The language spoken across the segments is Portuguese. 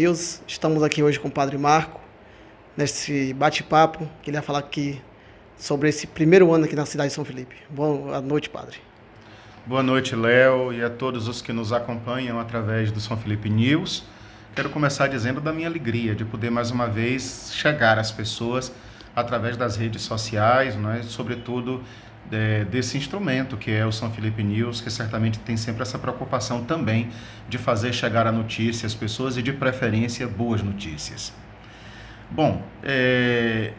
News. Estamos aqui hoje com o Padre Marco, nesse bate-papo, que ele vai falar aqui sobre esse primeiro ano aqui na cidade de São Felipe. Boa noite, Padre. Boa noite, Léo, e a todos os que nos acompanham através do São Felipe News. Quero começar dizendo da minha alegria de poder mais uma vez chegar às pessoas através das redes sociais, não é? Sobretudo desse instrumento que é o São Felipe News, que certamente tem sempre essa preocupação também de fazer chegar a notícia às pessoas e, de preferência, boas notícias. Bom,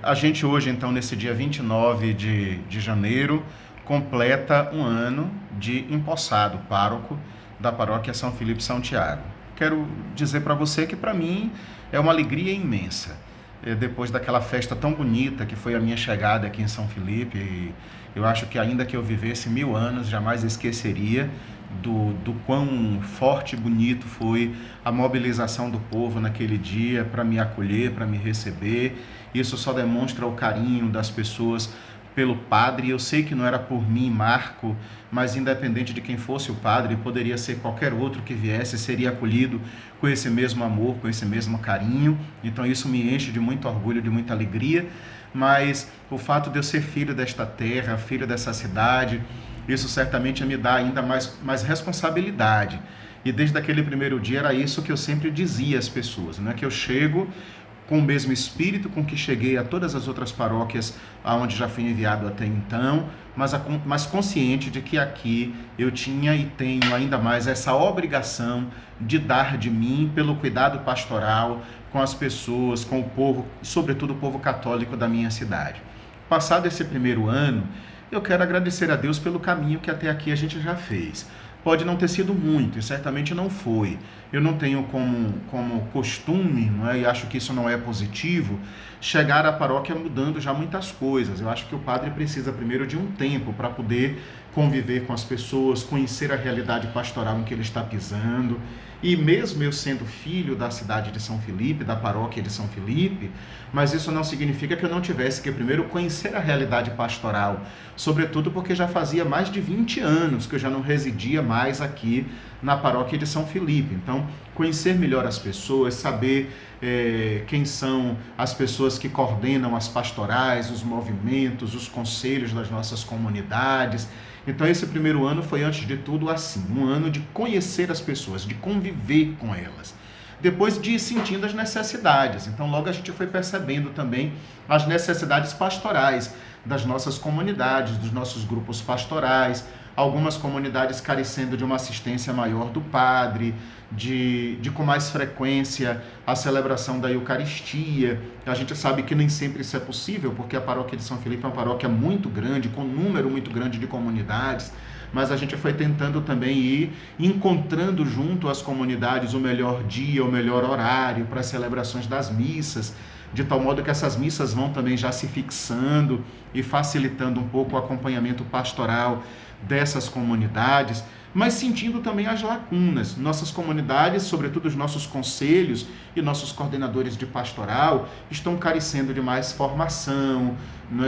a gente hoje, então, nesse dia 29 de janeiro, completa um ano de empossado pároco da paróquia São Felipe São Tiago. Quero dizer para você que, para mim, é uma alegria imensa. Depois daquela festa tão bonita que foi a minha chegada aqui em São Felipe, eu acho que ainda que eu vivesse 1000 anos, jamais esqueceria do quão forte e bonito foi a mobilização do povo naquele dia para me acolher, para me receber. Isso só demonstra o carinho das pessoas pelo padre. Eu sei que não era por mim, Marco, mas independente de quem fosse o padre, poderia ser qualquer outro que viesse, seria acolhido com esse mesmo amor, com esse mesmo carinho. Então isso me enche de muito orgulho, de muita alegria, mas o fato de eu ser filho desta terra, filho dessa cidade, isso certamente me dá ainda mais responsabilidade. E desde aquele primeiro dia era isso que eu sempre dizia às pessoas, né? Que eu chego com o mesmo espírito com que cheguei a todas as outras paróquias aonde já fui enviado até então, mas consciente de que aqui eu tinha e tenho ainda mais essa obrigação de dar de mim pelo cuidado pastoral com as pessoas, com o povo, sobretudo o povo católico da minha cidade. Passado esse primeiro ano, eu quero agradecer a Deus pelo caminho que até aqui a gente já fez. Pode não ter sido muito, e certamente não foi. Eu não tenho como costume, não é? E acho que isso não é positivo, chegar à paróquia mudando já muitas coisas. Eu acho que o padre precisa primeiro de um tempo para poder conviver com as pessoas, conhecer a realidade pastoral em que ele está pisando. E mesmo eu sendo filho da cidade de São Felipe, da paróquia de São Felipe, mas isso não significa que eu não tivesse que primeiro conhecer a realidade pastoral, sobretudo porque já fazia mais de 20 anos que eu já não residia mais aqui na paróquia de São Felipe. Então, conhecer melhor as pessoas, saber quem são as pessoas que coordenam as pastorais, os movimentos, os conselhos das nossas comunidades. Então esse primeiro ano foi, antes de tudo, assim, um ano de conhecer as pessoas, de conviver com elas. Depois de ir sentindo as necessidades. Então logo a gente foi percebendo também as necessidades pastorais das nossas comunidades, dos nossos grupos pastorais, algumas comunidades carecendo de uma assistência maior do padre, de com mais frequência a celebração da Eucaristia. A gente sabe que nem sempre isso é possível, porque a paróquia de São Felipe é uma paróquia muito grande, com um número muito grande de comunidades, mas a gente foi tentando também ir encontrando junto às comunidades o melhor dia, o melhor horário para as celebrações das missas, de tal modo que essas missas vão também já se fixando e facilitando um pouco o acompanhamento pastoral dessas comunidades, mas sentindo também as lacunas. Nossas comunidades, sobretudo os nossos conselhos e nossos coordenadores de pastoral, estão carecendo de mais formação,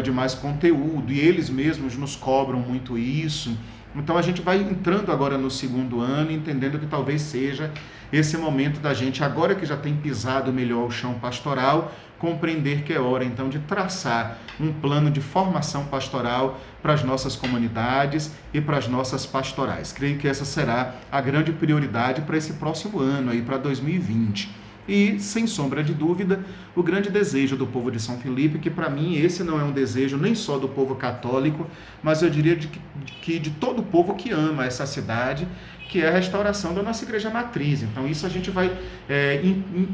de mais conteúdo, e eles mesmos nos cobram muito isso. Então a gente vai entrando agora no segundo ano, entendendo que talvez seja esse momento da gente, agora que já tem pisado melhor o chão pastoral, compreender que é hora então de traçar um plano de formação pastoral para as nossas comunidades e para as nossas pastorais. Creio que essa será a grande prioridade para esse próximo ano, aí para 2020. E, sem sombra de dúvida, o grande desejo do povo de São Felipe, que para mim esse não é um desejo nem só do povo católico, mas eu diria de todo o povo que ama essa cidade, que é a restauração da nossa igreja matriz. Então isso a gente vai,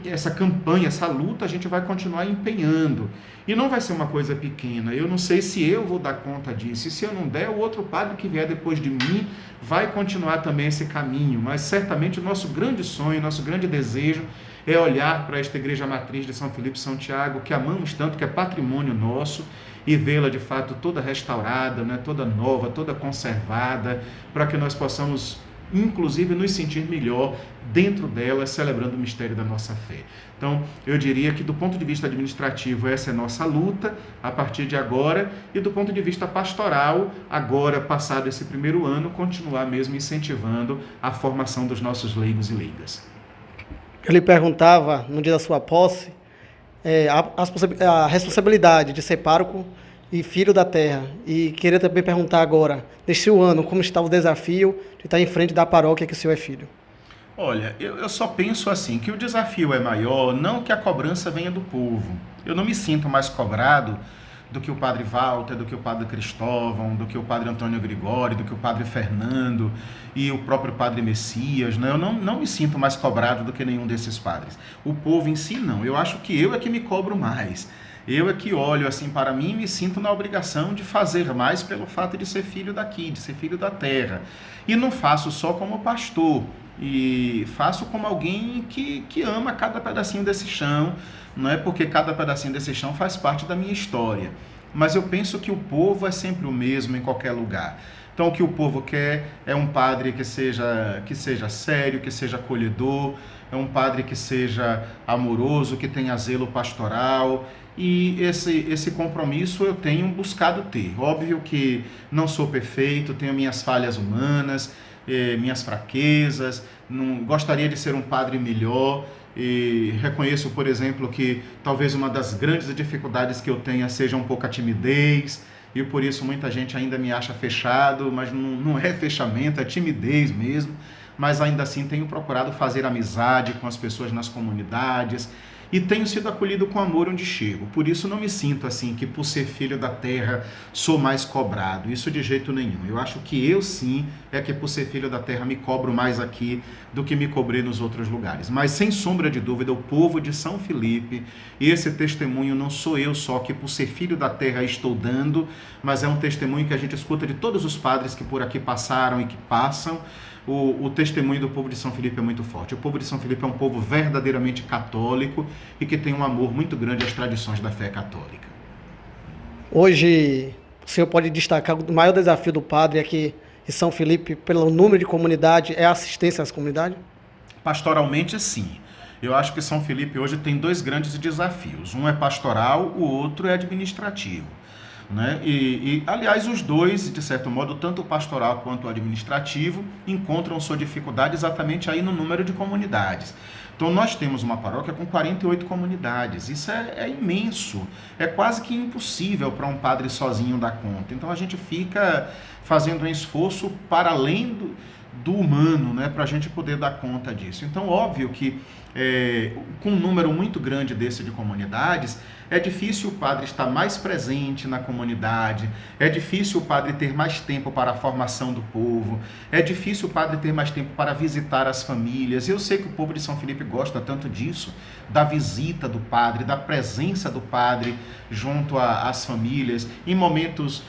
essa campanha, essa luta, a gente vai continuar empenhando. E não vai ser uma coisa pequena. Eu não sei se eu vou dar conta disso. E se eu não der, o outro padre que vier depois de mim vai continuar também esse caminho. Mas certamente o nosso grande sonho, nosso grande desejo é olhar para esta igreja matriz de São Felipe São Tiago, que amamos tanto, que é patrimônio nosso, e vê-la de fato toda restaurada, né, toda nova, toda conservada, para que nós possamos inclusive nos sentir melhor dentro dela, celebrando o mistério da nossa fé. Então, eu diria que do ponto de vista administrativo, essa é a nossa luta a partir de agora, e do ponto de vista pastoral, agora, passado esse primeiro ano, continuar mesmo incentivando a formação dos nossos leigos e leigas. Eu lhe perguntava, no dia da sua posse, a responsabilidade de ser pároco e filho da terra. E queria também perguntar agora, neste ano, como está o desafio de estar em frente da paróquia que o senhor é filho? Olha, eu só penso assim, que o desafio é maior, não que a cobrança venha do povo. Eu não me sinto mais cobrado do que o padre Walter, do que o padre Cristóvão, do que o padre Antônio Gregório, do que o padre Fernando e o próprio padre Messias, né? Eu não me sinto mais cobrado do que nenhum desses padres. O povo em si, não. Eu acho que eu é que me cobro mais. Eu é que olho assim para mim e me sinto na obrigação de fazer mais pelo fato de ser filho daqui, de ser filho da terra. E não faço só como pastor, e faço como alguém que ama cada pedacinho desse chão, não é porque cada pedacinho desse chão faz parte da minha história. Mas eu penso que o povo é sempre o mesmo em qualquer lugar. Então o que o povo quer é um padre que seja sério, que seja acolhedor, é um padre que seja amoroso, que tenha zelo pastoral. E esse compromisso eu tenho buscado ter. Óbvio que não sou perfeito, tenho minhas falhas humanas, minhas fraquezas, gostaria de ser um padre melhor. E reconheço, por exemplo, que talvez uma das grandes dificuldades que eu tenha seja um pouco a timidez, e por isso muita gente ainda me acha fechado, mas não é fechamento, é timidez mesmo. Mas ainda assim tenho procurado fazer amizade com as pessoas nas comunidades e tenho sido acolhido com amor onde chego. Por isso não me sinto assim que por ser filho da terra sou mais cobrado, isso de jeito nenhum. Eu acho que eu sim é que por ser filho da terra me cobro mais aqui do que me cobrei nos outros lugares. Mas sem sombra de dúvida o povo de São Felipe, e esse testemunho não sou eu só que por ser filho da terra estou dando, mas é um testemunho que a gente escuta de todos os padres que por aqui passaram e que passam. O testemunho do povo de São Felipe é muito forte. O povo de São Felipe é um povo verdadeiramente católico e que tem um amor muito grande às tradições da fé católica. Hoje, o senhor pode destacar o maior desafio do padre aqui em São Felipe, pelo número de comunidade, é a assistência às comunidades? Pastoralmente, sim. Eu acho que São Felipe hoje tem dois grandes desafios. Um é pastoral, o outro é administrativo. Né? Aliás, os dois, de certo modo, tanto o pastoral quanto o administrativo, encontram sua dificuldade exatamente aí no número de comunidades. Então, nós temos uma paróquia com 48 comunidades. Isso é imenso, é quase que impossível para um padre sozinho dar conta. Então, a gente fica fazendo um esforço para além do humano, né, para a gente poder dar conta disso. Então, óbvio que com um número muito grande desse de comunidades, é difícil o padre estar mais presente na comunidade, é difícil o padre ter mais tempo para a formação do povo, é difícil o padre ter mais tempo para visitar as famílias. Eu sei que o povo de São Felipe gosta tanto disso, da visita do padre, da presença do padre junto às famílias, em momentos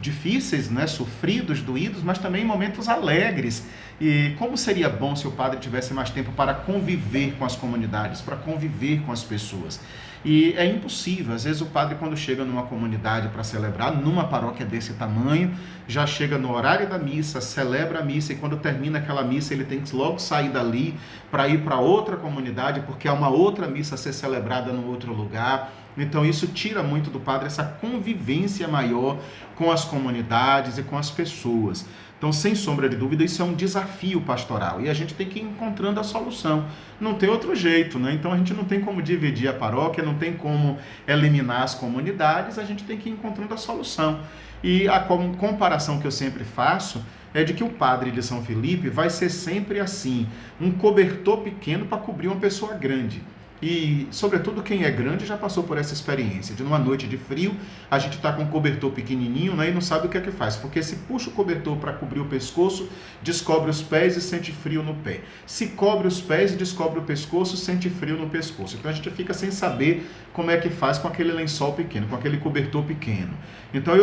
difíceis, né, sofridos, doídos, mas também em momentos alegres. E como seria bom se o padre tivesse mais tempo para conviver com as comunidades, para conviver com as pessoas. E é impossível, às vezes o padre quando chega numa comunidade para celebrar, numa paróquia desse tamanho, já chega no horário da missa, celebra a missa e quando termina aquela missa ele tem que logo sair dali para ir para outra comunidade, porque há uma outra missa a ser celebrada no outro lugar. Então isso tira muito do padre essa convivência maior com as comunidades e com as pessoas. Então, sem sombra de dúvida, isso é um desafio pastoral e a gente tem que ir encontrando a solução. Não tem outro jeito, né? Então a gente não tem como dividir a paróquia, não tem como eliminar as comunidades, a gente tem que ir encontrando a solução. E a comparação que eu sempre faço é de que o padre de São Felipe vai ser sempre assim, um cobertor pequeno para cobrir uma pessoa grande. E, sobretudo, quem é grande já passou por essa experiência de numa noite de frio, a gente está com um cobertor pequenininho, né, e não sabe o que é que faz, porque se puxa o cobertor para cobrir o pescoço, descobre os pés e sente frio no pé. Se cobre os pés e descobre o pescoço, sente frio no pescoço. Então a gente fica sem saber como é que faz com aquele lençol pequeno, com aquele cobertor pequeno. Então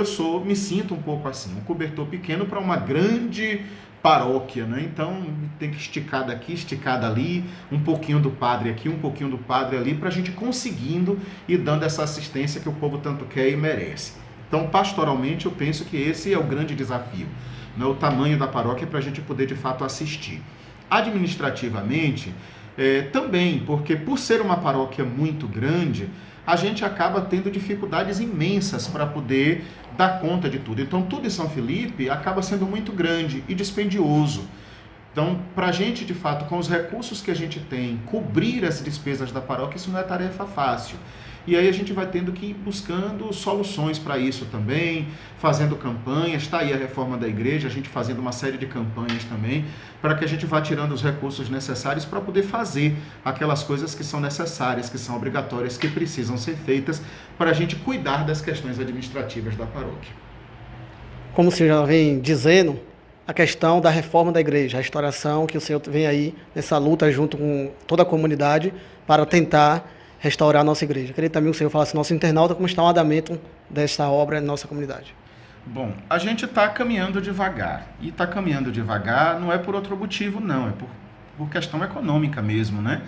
me sinto um pouco assim, um cobertor pequeno para uma grande paróquia, né? Então tem que esticar daqui, esticar dali, um pouquinho do padre aqui, um pouquinho do padre ali, para a gente conseguindo e dando essa assistência que o povo tanto quer e merece. Então, pastoralmente, eu penso que esse é o grande desafio, né? O tamanho da paróquia para a gente poder de fato assistir. Administrativamente, também, porque por ser uma paróquia muito grande, a gente acaba tendo dificuldades imensas para poder dar conta de tudo. Então, tudo em São Felipe acaba sendo muito grande e dispendioso. Então, para a gente, de fato, com os recursos que a gente tem, cobrir as despesas da paróquia, isso não é tarefa fácil. E aí a gente vai tendo que ir buscando soluções para isso também, fazendo campanhas. Está aí a reforma da igreja, a gente fazendo uma série de campanhas também, para que a gente vá tirando os recursos necessários para poder fazer aquelas coisas que são necessárias, que são obrigatórias, que precisam ser feitas para a gente cuidar das questões administrativas da paróquia. Como você já vem dizendo, a questão da reforma da igreja, a restauração, que o senhor vem aí nessa luta junto com toda a comunidade para tentar restaurar a nossa igreja. Queria também que o senhor falasse nosso internauta como está o andamento desta obra na nossa comunidade. Bom, a gente está caminhando devagar. E está caminhando devagar não é por outro motivo, não. É por questão econômica mesmo, né?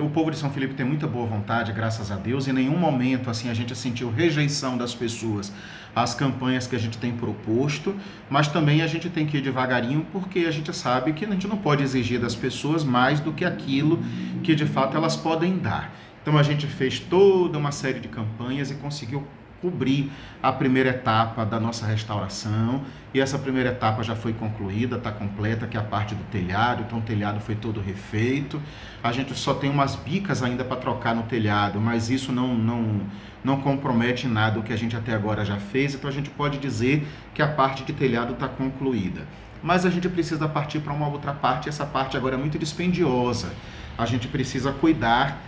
O povo de São Felipe tem muita boa vontade, graças a Deus. Em nenhum momento assim a gente sentiu rejeição das pessoas às campanhas que a gente tem proposto, mas também a gente tem que ir devagarinho, porque a gente sabe que a gente não pode exigir das pessoas mais do que aquilo que de fato elas podem dar. Então a gente fez toda uma série de campanhas e conseguiu cobrir a primeira etapa da nossa restauração, e essa primeira etapa já foi concluída, está completa, que é a parte do telhado. Então o telhado foi todo refeito, a gente só tem umas bicas ainda para trocar no telhado, mas isso não compromete em nada o que a gente até agora já fez, então a gente pode dizer que a parte de telhado está concluída. Mas a gente precisa partir para uma outra parte, essa parte agora é muito dispendiosa, a gente precisa cuidar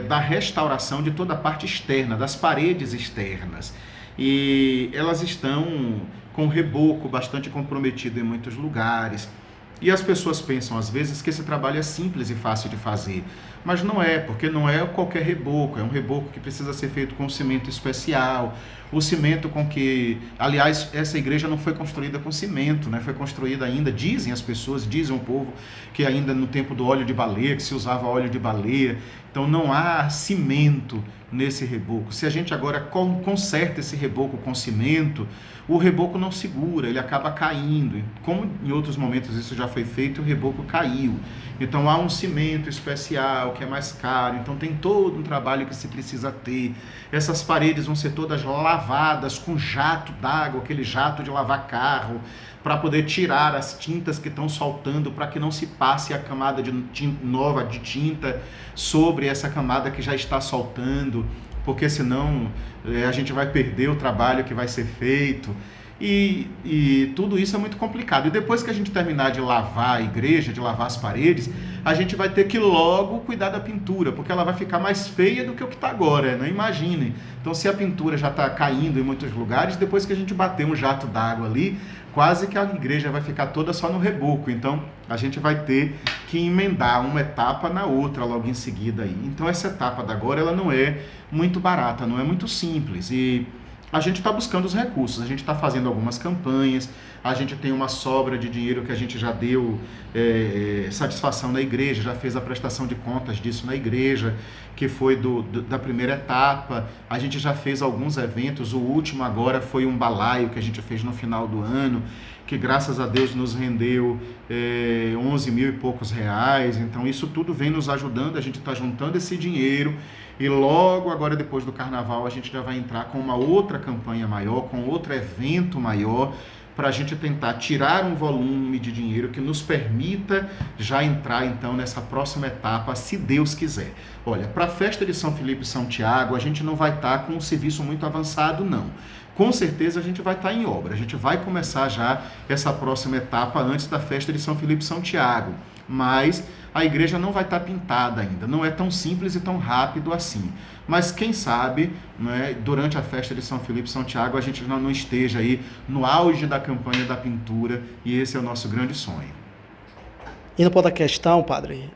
da restauração de toda a parte externa, das paredes externas. E elas estão com reboco bastante comprometido em muitos lugares. E as pessoas pensam às vezes que esse trabalho é simples e fácil de fazer. Mas não é, porque não é qualquer reboco, é um reboco que precisa ser feito com cimento especial. O cimento com que, aliás, essa igreja não foi construída com cimento, né? Foi construída ainda, dizem as pessoas, dizem o povo, que ainda no tempo do óleo de baleia, que se usava óleo de baleia. Então não há cimento nesse reboco. Se a gente agora conserta esse reboco com cimento, o reboco não segura, ele acaba caindo. Como em outros momentos isso já foi feito, o reboco caiu. Então há um cimento especial que é mais caro, então tem todo um trabalho que se precisa ter. Essas paredes vão ser todas lavadas com jato d'água, aquele jato de lavar carro, para poder tirar as tintas que estão soltando, para que não se passe a camada nova de tinta sobre essa camada que já está soltando, porque senão a gente vai perder o trabalho que vai ser feito. E tudo isso é muito complicado. E depois que a gente terminar de lavar a igreja, de lavar as paredes, a gente vai ter que logo cuidar da pintura, porque ela vai ficar mais feia do que o que está agora, né? Imaginem. Então, se a pintura já está caindo em muitos lugares, depois que a gente bater um jato d'água ali, quase que a igreja vai ficar toda só no reboco. Então, a gente vai ter que emendar uma etapa na outra logo em seguida aí. Então, essa etapa da agora, ela não é muito barata, não é muito simples. E a gente está buscando os recursos, a gente está fazendo algumas campanhas, a gente tem uma sobra de dinheiro que a gente já deu satisfação na igreja, já fez a prestação de contas disso na igreja, que foi da primeira etapa. A gente já fez alguns eventos, o último agora foi um balaio que a gente fez no final do ano, que graças a Deus nos rendeu 11 mil e poucos reais. Então isso tudo vem nos ajudando, a gente está juntando esse dinheiro. E logo agora, depois do carnaval, a gente já vai entrar com uma outra campanha maior, com outro evento maior, para a gente tentar tirar um volume de dinheiro que nos permita já entrar, então, nessa próxima etapa, se Deus quiser. Olha, para a festa de São Felipe e São Tiago, a gente não vai estar com um serviço muito avançado, não. Com certeza a gente vai estar em obra, a gente vai começar já essa próxima etapa antes da festa de São Felipe e São Tiago, mas a igreja não vai estar pintada ainda, não é tão simples e tão rápido assim. Mas quem sabe, né, durante a festa de São Felipe e São Tiago, a gente não esteja aí no auge da campanha da pintura, e esse é o nosso grande sonho. Indo para outra questão, padre,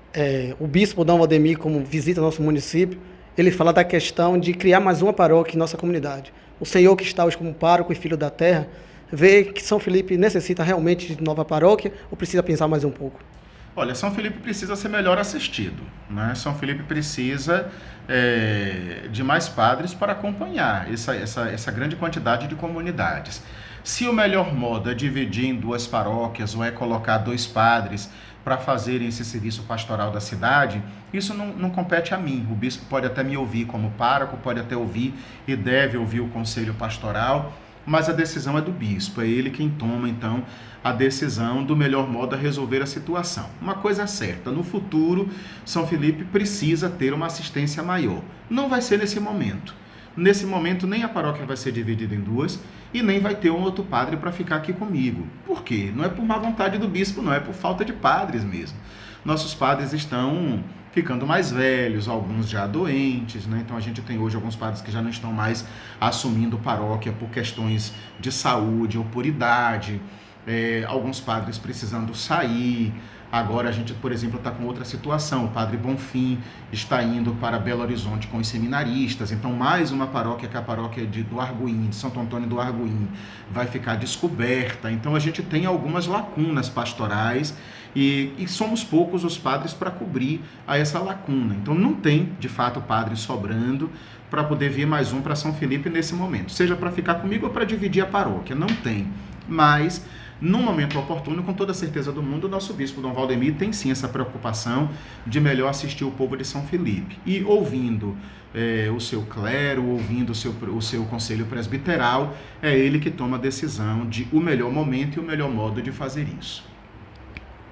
o bispo Dom Valdemir, como visita nosso município, ele fala da questão de criar mais uma paróquia em nossa comunidade. O senhor, que está hoje como pároco e filho da terra, vê que São Felipe necessita realmente de nova paróquia ou precisa pensar mais um pouco? Olha, São Felipe precisa ser melhor assistido, né? São Felipe precisa de mais padres para acompanhar essa grande quantidade de comunidades. Se o melhor modo é dividir em duas paróquias ou é colocar 2 padres para fazerem esse serviço pastoral da cidade, isso não compete a mim. O bispo pode até me ouvir como pároco, pode até ouvir e deve ouvir o conselho pastoral, mas a decisão é do bispo, é ele quem toma, então, a decisão do melhor modo a resolver a situação. Uma coisa é certa, no futuro, São Felipe precisa ter uma assistência maior. Não vai ser nesse momento. Nesse momento, nem a paróquia vai ser dividida em duas e nem vai ter um outro padre para ficar aqui comigo. Por quê? Não é por má vontade do bispo, não, é por falta de padres mesmo. Nossos padres estão ficando mais velhos, alguns já doentes, né? Então a gente tem hoje alguns padres que já não estão mais assumindo paróquia por questões de saúde ou por idade, alguns padres precisando sair. Agora a gente, por exemplo, está com outra situação. O padre Bonfim está indo para Belo Horizonte com os seminaristas. Então, mais uma paróquia, que é a paróquia do Arguim, de Santo Antônio do Arguim, vai ficar descoberta. Então, a gente tem algumas lacunas pastorais e somos poucos os padres para cobrir a essa lacuna. Então, não tem, de fato, padre sobrando para poder vir mais um para São Felipe nesse momento. Seja para ficar comigo ou para dividir a paróquia. Não tem. Mas num momento oportuno, com toda a certeza do mundo, o nosso bispo Dom Valdemir tem sim essa preocupação de melhor assistir o povo de São Felipe. E ouvindo o seu clero, ouvindo o seu conselho presbiteral, é ele que toma a decisão de o melhor momento e o melhor modo de fazer isso.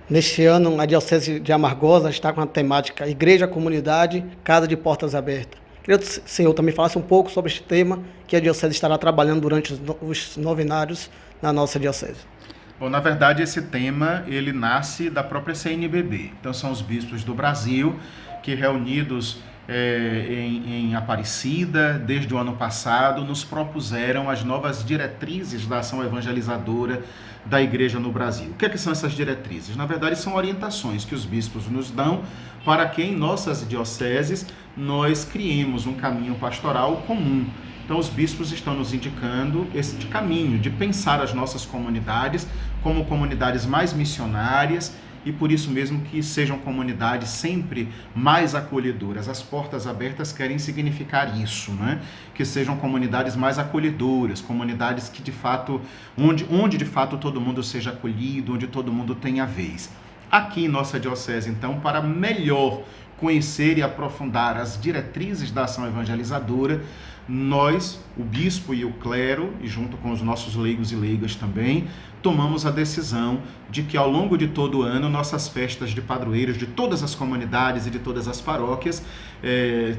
Neste ano, a Diocese de Amargosa está com a temática Igreja, Comunidade, Casa de Portas Abertas. Queria que o senhor também falasse um pouco sobre este tema que a Diocese estará trabalhando durante os novenários na nossa Diocese. Bom, na verdade, esse tema, ele nasce da própria CNBB. Então, são os bispos do Brasil que, reunidos em Aparecida, desde o ano passado, nos propuseram as novas diretrizes da ação evangelizadora da Igreja no Brasil. O que são essas diretrizes? Na verdade, são orientações que os bispos nos dão para que em nossas dioceses nós criemos um caminho pastoral comum. Então, os bispos estão nos indicando esse caminho de pensar as nossas comunidades como comunidades mais missionárias e por isso mesmo que sejam comunidades sempre mais acolhedoras. As portas abertas querem significar isso, né? Que sejam comunidades mais acolhedoras, comunidades que de fato, onde de fato todo mundo seja acolhido, onde todo mundo tenha vez. Aqui em nossa diocese, então, para melhor conhecer e aprofundar as diretrizes da ação evangelizadora, nós, o bispo e o clero, e junto com os nossos leigos e leigas também, tomamos a decisão de que ao longo de todo o ano, nossas festas de padroeiros de todas as comunidades e de todas as paróquias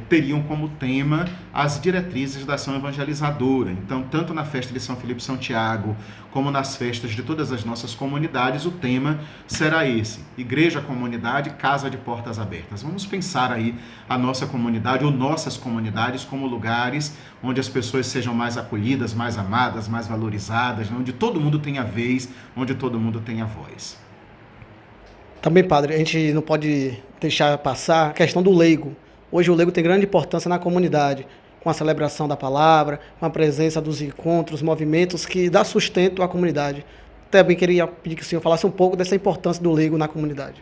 teriam como tema as diretrizes da ação evangelizadora. Então, tanto na festa de São Felipe e São Tiago, como nas festas de todas as nossas comunidades, o tema será esse: Igreja, Comunidade, Casa de Portas Abertas. Vamos pensar aí a nossa comunidade ou nossas comunidades como lugares onde as pessoas sejam mais acolhidas, mais amadas, mais valorizadas, onde todo mundo tenha vez, onde todo mundo tenha voz. Também, padre, a gente não pode deixar passar a questão do leigo. Hoje o leigo tem grande importância na comunidade, com a celebração da palavra, com a presença dos encontros, movimentos que dá sustento à comunidade. Também queria pedir que o senhor falasse um pouco dessa importância do leigo na comunidade.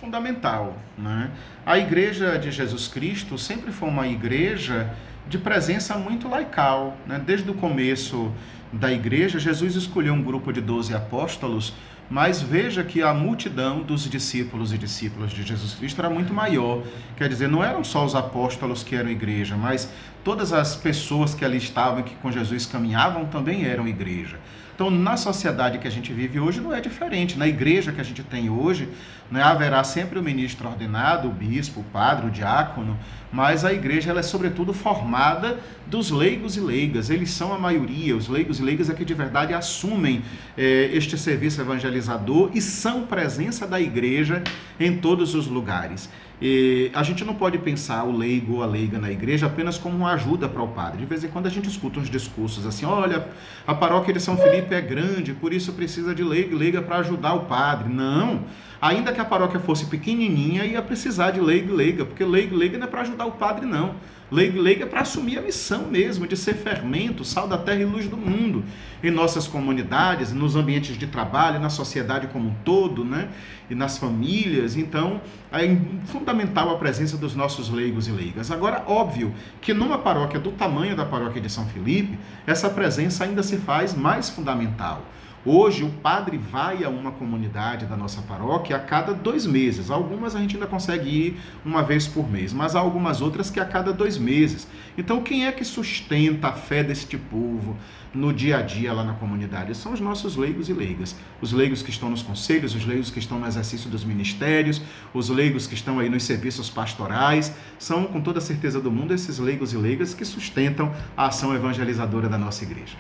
Fundamental, né? A Igreja de Jesus Cristo sempre foi uma igreja de presença muito laical, né? Desde o começo da igreja, Jesus escolheu um grupo de 12 apóstolos, mas veja que a multidão dos discípulos e discípulas de Jesus Cristo era muito maior. Quer dizer, não eram só os apóstolos que eram igreja, mas todas as pessoas que ali estavam e que com Jesus caminhavam também eram igreja. Então, na sociedade que a gente vive hoje não é diferente. Na igreja que a gente tem hoje, né, haverá sempre o ministro ordenado, o bispo, o padre, o diácono, mas a igreja ela é sobretudo formada dos leigos e leigas. Eles são a maioria, os leigos e leigas é que de verdade assumem este serviço evangelizador e são presença da igreja em todos os lugares. E a gente não pode pensar o leigo ou a leiga na igreja apenas como uma ajuda para o padre. De vez em quando a gente escuta uns discursos assim: olha, a paróquia de São Felipe é grande, por isso precisa de leigo e leiga para ajudar o padre. Não, ainda que a paróquia fosse pequenininha, ia precisar de leigo e leiga, porque leigo e leiga não é para ajudar o padre, não. Leigo e leiga é para assumir a missão mesmo, de ser fermento, sal da terra e luz do mundo, em nossas comunidades, nos ambientes de trabalho, na sociedade como um todo, né? E nas famílias. Então, é fundamental a presença dos nossos leigos e leigas. Agora, óbvio que numa paróquia do tamanho da paróquia de São Felipe, essa presença ainda se faz mais fundamental. Hoje o padre vai a uma comunidade da nossa paróquia a cada 2 meses. Algumas a gente ainda consegue ir uma vez por mês, mas há algumas outras que a cada 2 meses. Então quem é que sustenta a fé deste povo no dia a dia lá na comunidade? São os nossos leigos e leigas. Os leigos que estão nos conselhos, os leigos que estão no exercício dos ministérios, os leigos que estão aí nos serviços pastorais. São, com toda a certeza do mundo, esses leigos e leigas que sustentam a ação evangelizadora da nossa igreja.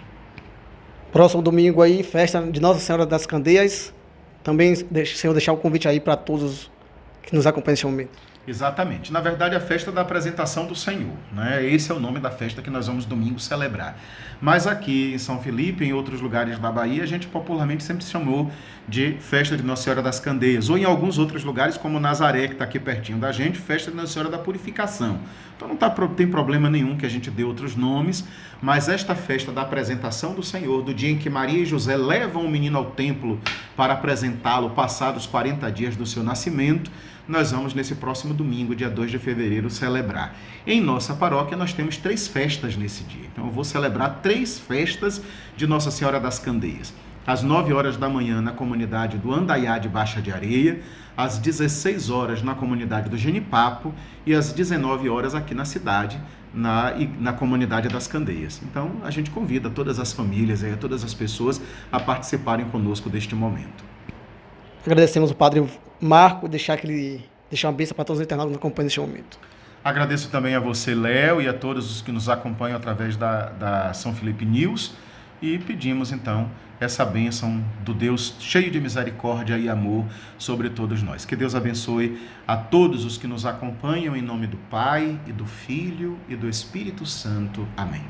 Próximo domingo aí, festa de Nossa Senhora das Candeias. Também, Senhor, deixar o convite aí para todos que nos acompanham neste momento. Exatamente. Na verdade, a festa da apresentação do Senhor, né? Esse é o nome da festa que nós vamos domingo celebrar. Mas aqui em São Felipe, em outros lugares da Bahia, a gente popularmente sempre chamou de festa de Nossa Senhora das Candeias, ou em alguns outros lugares, como Nazaré, que está aqui pertinho da gente, festa de Nossa Senhora da Purificação. Então não tem problema nenhum que a gente dê outros nomes, mas esta festa da apresentação do Senhor, do dia em que Maria e José levam o menino ao templo para apresentá-lo, passados 40 dias do seu nascimento, nós vamos nesse próximo domingo, dia 2 de fevereiro, celebrar. Em nossa paróquia nós temos 3 festas nesse dia. Então eu vou celebrar 3 festas de Nossa Senhora das Candeias. Às 9 horas da manhã na comunidade do Andaiá de Baixa de Areia, às 16 horas na comunidade do Genipapo e às 19 horas aqui na cidade, na comunidade das Candeias. Então a gente convida todas as famílias, todas as pessoas a participarem conosco deste momento. Agradecemos o Padre Marco, deixar uma bênção para todos os internautas que nos acompanham neste momento. Agradeço também a você, Léo, e a todos os que nos acompanham através da São Felipe News, e pedimos então essa bênção do Deus cheio de misericórdia e amor sobre todos nós. Que Deus abençoe a todos os que nos acompanham, em nome do Pai, e do Filho, e do Espírito Santo. Amém.